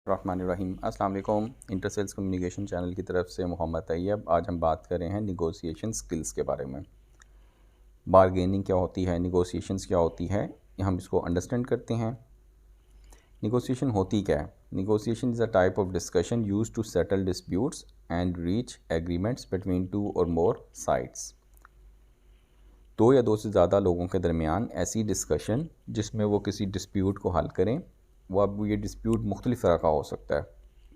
रहमानिर्रहीम। अस्सलाम वालेकुम। इंटरसेल्स communication channel की तरफ से मोहम्मद तैयब। आज हम बात कर रहे हैं निगोशिएशन स्किल्स के बारे में। बारगेनिंग क्या होती है, निगोशिएशंस क्या होती है, हम इसको अंडरस्टैंड करते हैं। निगोशिएशन होती क्या है? Negotiation is a type of discussion used to settle disputes and reach agreements between two or more sides. दो या दो से ज़्यादा लोगों के दरमियान ऐसी डिस्कशन जिसमें वो किसी डिस्प्यूट को हल करें। वो अब ये डिस्प्यूट मुख्तलिफ़ तरह का हो सकता है।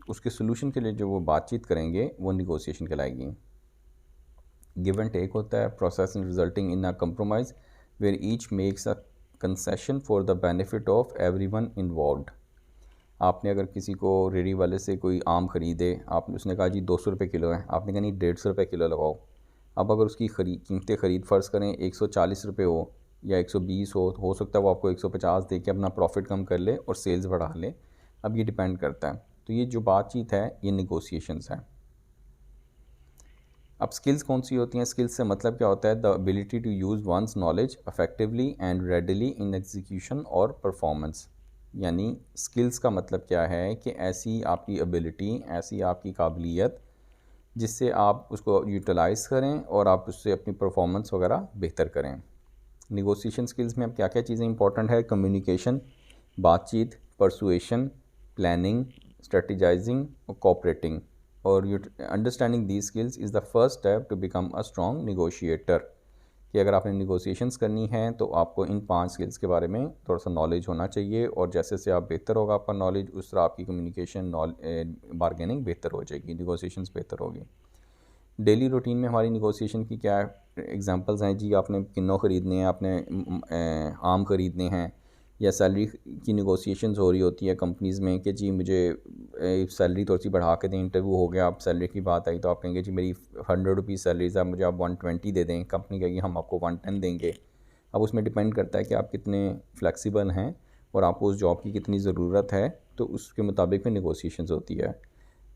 उसके सोल्यूशन के लिए जो वो बातचीत करेंगे वो निगोशिएशन कहलाएगी। गिव एंड टेक होता है, process resulting in a compromise where each makes a concession for the benefit of everyone involved. आपने अगर किसी को रेडी वाले से कोई आम ख़रीदे, आपने उसने कहा जी 200 रुपये किलो है, आपने कहा नहीं 150 रुपये किलो लगाओ। अब अगर उसकी कीमतें ख़रीद फ़र्ज़ करें 140 रुपये हो या 120 हो सकता है वो आपको 150 दे के अपना प्रॉफिट कम कर ले और सेल्स बढ़ा ले। अब ये डिपेंड करता है। तो ये जो बातचीत है ये निगोशिएशंस है। अब स्किल्स कौन सी होती हैं? स्किल्स से मतलब क्या होता है? The ability to use one's knowledge effectively and readily in execution or performance. यानी स्किल्स का मतलब क्या है कि ऐसी आपकी एबिलिटी, ऐसी आपकी काबिलियत जिससे आप उसको यूटिलाइज़ करें और आप उससे अपनी परफॉर्मेंस वगैरह बेहतर करें। निगोशिएशन स्किल्स में अब क्या क्या चीज़ें इंपॉर्टेंट है? कम्युनिकेशन, बातचीत, परसुएशन, प्लानिंग, स्ट्रेटजाइजिंग और कोऑपरेटिंग। और understanding the skills is the first step to become a strong negotiator. कि अगर आपने निगोशिएशंस करनी है तो आपको इन 5 स्किल्स के बारे में थोड़ा सा नॉलेज होना चाहिए, और जैसे से आप बेहतर होगा आपका नॉलेज, उस तरह आपकी कम्युनिकेशन, बारगेनिंग बेहतर हो जाएगी, निगोशिएशंस बेहतर होगी। डेली रूटीन में हमारी निगोशिएशन की क्या एग्जांपल्स हैं जी? आपने किन्नों ख़रीदने हैं, आपने आम ख़रीदने हैं, या सैलरी की निगोशिएशंस हो रही होती है कंपनीज़ में कि जी मुझे सैलरी थोड़ी सी बढ़ा के दें, इंटरव्यू हो गया, आप सैलरी की बात आई तो आप कहेंगे जी मेरी 100 रुपीज़ सैलरीज़ है, मुझे आप 120 दे दें। कंपनी कहेगी हम आपको 110 देंगे। अब उसमें डिपेंड करता है कि आप कितने फ्लेक्सिबल हैं और आपको उस जॉब की कितनी ज़रूरत है, तो उसके मुताबिक में निगोशिएशंस होती है।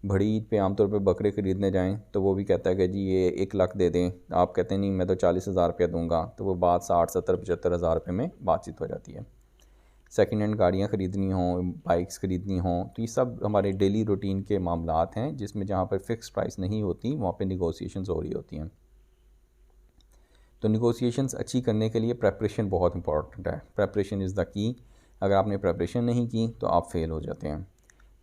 बड़ी ईद पे आमतौर पे बकरे ख़रीदने जाएं तो वो भी कहता है कि जी ये 1 लाख दे दें, आप कहते हैं नहीं मैं तो 40,000 रुपया दूँगा, तो वो बात 60, 70, 75 हज़ार रुपये में बातचीत हो जाती है। सेकेंड हैंड गाड़ियाँ ख़रीदनी हों, बाइक्स ख़रीदनी हों, तो ये सब हमारे डेली रूटीन के मामलात हैं जिसमें जहाँ पर फ़िक्स प्राइस नहीं होती वहाँ पे निगोशिएशंस हो रही होती हैं। तो निगोशिएशंस अच्छी करने के लिए प्रेपरेशन बहुत इंपॉर्टेंट है। Preparation is the key. अगर आपने प्रेपरेशन नहीं की तो आप फेल हो जाते हैं।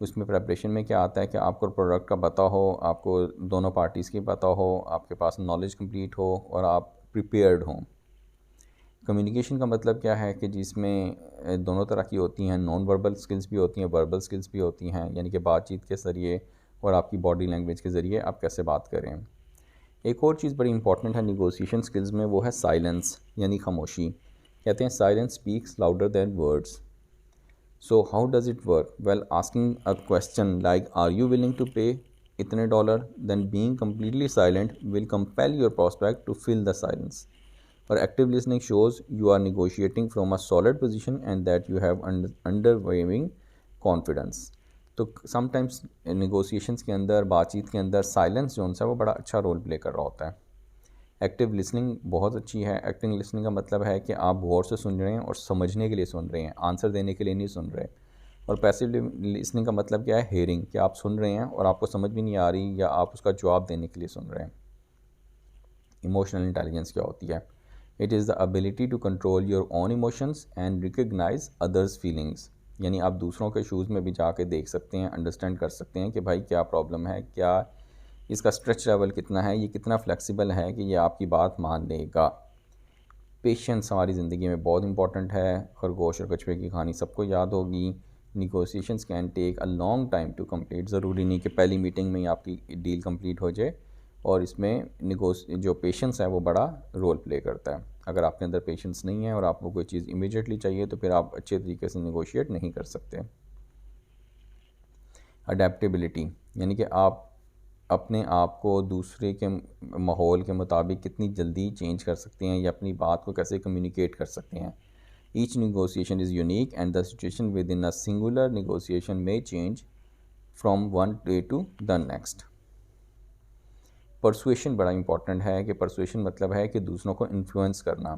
उसमें प्रेपरेशन में क्या आता है कि आपको प्रोडक्ट का पता हो, आपको दोनों पार्टीज़ की पता हो, आपके पास नॉलेज कंप्लीट हो और आप प्रिपेयर्ड हों। कम्युनिकेशन का मतलब क्या है कि जिसमें दोनों तरह की होती हैं, नॉन वर्बल स्किल्स भी होती हैं, वर्बल स्किल्स भी होती हैं, यानी कि बातचीत के ज़रिए और आपकी बॉडी लैंग्वेज के ज़रिए आप कैसे बात करें। एक और चीज़ बड़ी इंपॉर्टेंट है निगोशिएशन स्किल्स में, वो है साइलेंस, यानी खामोशी। कहते हैं silence speaks louder than words. So how does it work? Well, asking a question like are you willing to pay इतने dollar, then being completely silent will compel your prospect to fill the silence. और active listening shows you are negotiating from a solid position and that you have underwhelming confidence. तो sometimes negotiations के अंदर, बातचीत के अंदर silence जो है वो बड़ा अच्छा रोल प्ले कर रहा होता है। एक्टिव लिसनिंग बहुत अच्छी है। एक्टिव लिसनिंग का मतलब है कि आप गौर से सुन रहे हैं और समझने के लिए सुन रहे हैं, आंसर देने के लिए नहीं सुन रहे। और पैसिव लिसनिंग का मतलब क्या है? हेयरिंग, कि आप सुन रहे हैं और आपको समझ भी नहीं आ रही या आप उसका जवाब देने के लिए सुन रहे हैं। इमोशनल इंटेलिजेंस क्या होती है? It is the ability to control your own emotions and recognize others feelings. यानी आप दूसरों के शूज़ में भी जाके देख सकते हैं, अंडरस्टैंड कर सकते हैं कि भाई क्या प्रॉब्लम है, क्या इसका स्ट्रेच लेवल कितना है, ये कितना फ्लेक्सिबल है कि ये आपकी बात मान लेगा। पेशेंस हमारी ज़िंदगी में बहुत इंपॉर्टेंट है। खरगोश और कछुए की कहानी सबको याद होगी। Negotiations can take a long time to complete. ज़रूरी नहीं कि पहली मीटिंग में ही आपकी डील कंप्लीट हो जाए, और इसमें जो पेशेंस है वो बड़ा रोल प्ले करता है। अगर आपके अंदर पेशेंस नहीं है और आपको कोई चीज़ इमीडिएटली चाहिए तो फिर आप अच्छे तरीके से निगोशिएट नहीं कर सकते। अडेप्टेबिलिटी, यानी कि आप अपने आप को दूसरे के माहौल के मुताबिक कितनी जल्दी चेंज कर सकते हैं या अपनी बात को कैसे कम्युनिकेट कर सकते हैं। Each negotiation is unique and the situation within a singular negotiation में change from one day to the next. Persuasion बड़ा इंपॉर्टेंट है कि परसुएशन मतलब है कि दूसरों को इन्फ्लुएंस करना।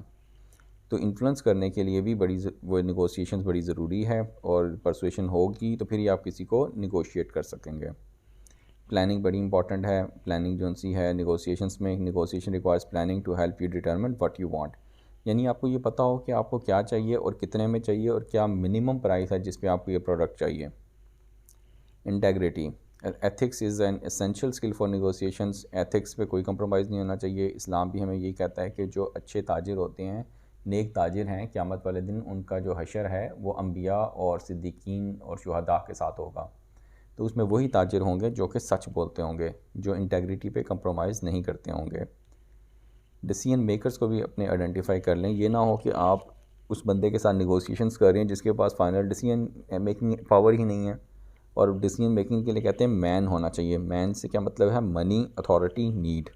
तो इन्फ्लुएंस करने के लिए भी वो निगोशिएशंस बड़ी ज़रूरी है, और परसुएशन होगी तो फिर ही आप किसी को निगोशिएट कर सकेंगे। प्लानिंग बड़ी इंपॉर्टेंट है। प्लानिंग जो सी है निगोशिएशंस में, negotiation requires planning to help you determine what you want. यानी आपको ये पता हो कि आपको क्या चाहिए और कितने में चाहिए और क्या मिनिमम प्राइस है जिस पे आपको ये प्रोडक्ट चाहिए। Integrity, ethics is an essential skill for negotiations. Ethics पे कोई कंप्रोमाइज़ नहीं होना चाहिए। इस्लाम भी हमें यही कहता है कि जो अच्छे ताजिर होते हैं, नेक ताजिर हैं, क़यामत वाले दिन उनका जो हशर है वो अंबिया और सिद्दीकीन और शुहदा के साथ होगा। तो उसमें वही ताजिर होंगे जो कि सच बोलते होंगे, जो इंटेग्रिटी पे कंप्रोमाइज़ नहीं करते होंगे। डिसीजन मेकर्स को भी अपने आइडेंटिफाई कर लें। ये ना हो कि आप उस बंदे के साथ निगोशिएशंस कर रहे हैं जिसके पास फाइनल डिसीजन मेकिंग पावर ही नहीं है। और डिसीजन मेकिंग के लिए कहते हैं मैन होना चाहिए। मैन से क्या मतलब है? Money, authority, need.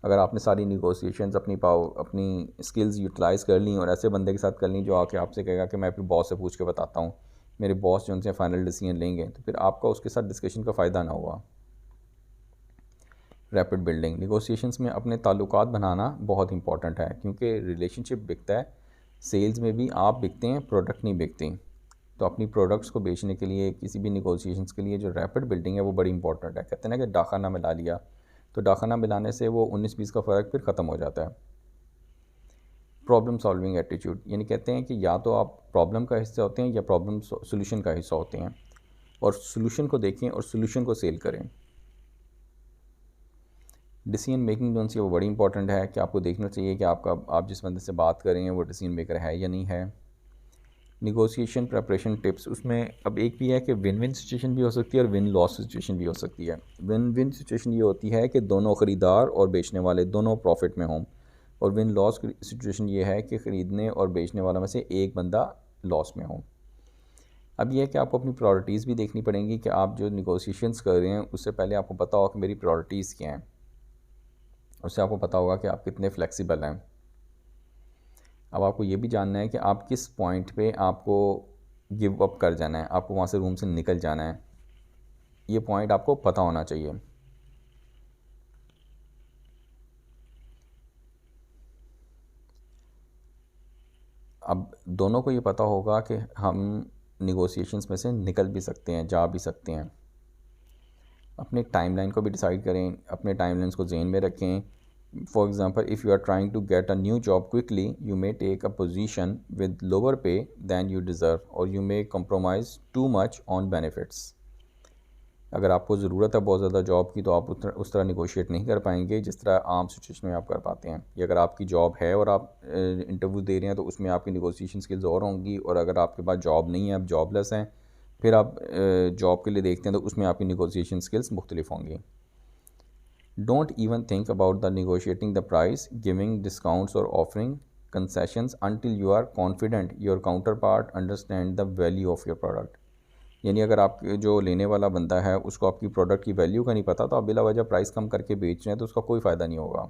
अगर आपने सारी निगोशिएशंस अपनी स्किल्स यूटिलाइज़ कर ली और ऐसे बंदे के साथ कर ली जो आके आपसे कहेगा कि मैं फिर बॉस से पूछ के बताता हूँ, मेरे बॉस जो उनसे फ़ाइनल डिसीजन लेंगे, तो फिर आपका उसके साथ डिस्कशन का फ़ायदा ना हुआ। रैपिड बिल्डिंग, निगोशिएशंस में अपने ताल्लुकात बनाना बहुत इंपॉर्टेंट है, क्योंकि रिलेशनशिप बिकता है। सेल्स में भी आप बिकते हैं, प्रोडक्ट नहीं बिकती। तो अपनी प्रोडक्ट्स को बेचने के लिए, किसी भी निगोशिएशंस के लिए जो रैपिड बिल्डिंग है वो बड़ी इंपॉर्टेंट है। कहते हैं ना कि डाखाना मिला लिया, तो डाखाना मिलाने से वो 19-20 का फ़र्क फिर ख़त्म हो जाता है। प्रॉब्लम सॉल्विंग एटीट्यूड, यानी कहते हैं कि या तो आप प्रॉब्लम का हिस्सा होते हैं या प्रॉब्लम सोल्यूशन का हिस्सा होते हैं, और सोल्यूशन को देखें और सोल्यूशन को सेल करें। डिसीजन मेकिंग जो सी वो बड़ी इंपॉर्टेंट है कि आपको देखना चाहिए कि आप जिस बंदे से बात कर रहे हैं वो डिसीजन मेकर है या नहीं है। निगोशिएशन प्रेपरेशन टिप्स, उसमें अब एक भी है कि विन विन सिचुएशन भी हो सकती है और विन लॉस सिचुएशन भी हो सकती है। विन विन सिचुएशन ये होती है कि दोनों ख़रीदार और बेचने वाले दोनों प्रॉफिट में हों, और विन लॉस सिचुएशन ये है कि ख़रीदने और बेचने वाला में से एक बंदा लॉस में हो। अब यह है कि आपको अपनी प्रायोरिटीज़ भी देखनी पड़ेंगी कि आप जो निगोशिएशंस कर रहे हैं उससे पहले आपको पता हो कि मेरी प्रायोरिटीज़ क्या हैं। उससे आपको पता होगा कि आप कितने फ्लेक्सिबल हैं। अब आपको ये भी जानना है कि आप किस पॉइंट पे आपको गिव अप कर जाना है, आपको वहाँ से रूम से निकल जाना है। ये पॉइंट आपको पता होना चाहिए। अब दोनों को ये पता होगा कि हम निगोशिएशंस में से निकल भी सकते हैं, जा भी सकते हैं। अपने टाइमलाइन को भी डिसाइड करें, अपने टाइमलाइंस को ज़हन में रखें। For example, if you are trying to get a new job quickly, you may take a position with lower pay than you deserve, or you may compromise too much on benefits. अगर आपको ज़रूरत है बहुत ज़्यादा job की, तो आप उस तरह निगोशिएट नहीं कर पाएंगे जिस तरह आम सिचुएशन में आप कर पाते हैं। या अगर आपकी जॉब है और आप इंटरव्यू दे रहे हैं तो उसमें आपकी निगोशिएशन स्किल्स और होंगी, और अगर आपके पास जॉब नहीं है, आप जॉबलेस हैं, फिर आप जॉब के लिए देखते हैं तो उसमें आपकी निगोशिएशन स्किल्स मुख्तलिफ होंगी। Don't even think about the negotiating the price, giving discounts or offering concessions until you are confident your counterpart understand the value of your product. यानी अगर आप जो लेने वाला बंदा है उसको आपकी प्रोडक्ट की वैल्यू का नहीं पता, तो आप बिला वजह प्राइस कम करके बेच रहे हैं तो उसका कोई फ़ायदा नहीं होगा।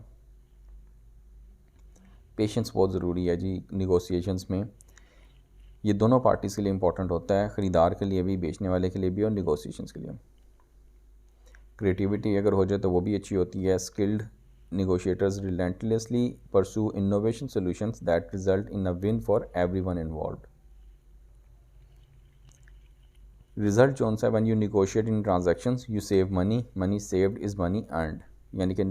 पेशेंस बहुत ज़रूरी है जी निगोशिएशंस में। ये दोनों पार्टीज़ के लिए इंपॉर्टेंट होता है, ख़रीदार के लिए भी, बेचने वाले के लिए भी, और निगोशिएशंस के लिए। क्रिएटिविटी अगर हो जाए तो वो भी अच्छी होती है। Skilled negotiators relentlessly pursue innovation solutions that result in a win for everyone involved. Result zone सा when you negotiate in transactions you save money, money saved is money earned, यानी कि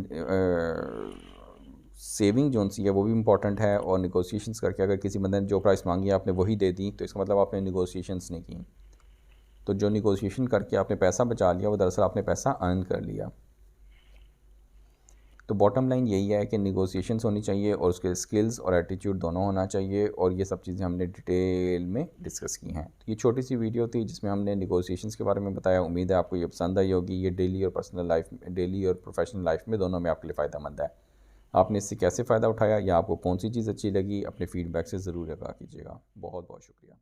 सेविंग जोन सी है वो भी important है। और negotiations करके अगर किसी बंदे ने जो प्राइस मांगी आपने वही दे दी तो इसका मतलब आपने निगोशिएशंस नहीं की। तो जो निगोशिएशन करके आपने पैसा बचा लिया वो दरअसल आपने पैसा अर्न कर लिया। तो बॉटम लाइन यही है कि निगोशिएशंस होनी चाहिए और उसके स्किल्स और एटीट्यूड दोनों होना चाहिए, और ये सब चीज़ें हमने डिटेल में डिस्कस की हैं। तो ये छोटी सी वीडियो थी जिसमें हमने निगोशिएशंस के बारे में बताया। उम्मीद है आपको ये पसंद आई होगी। ये डेली और पर्सनल लाइफ, डेली और प्रोफेशनल लाइफ में दोनों में आपके लिए फ़ायदेमंद है। आपने इससे कैसे फ़ायदा उठाया या आपको कौन सी चीज़ अच्छी लगी, अपने फ़ीडबैक से ज़रूर आगाह कीजिएगा। बहुत बहुत शुक्रिया।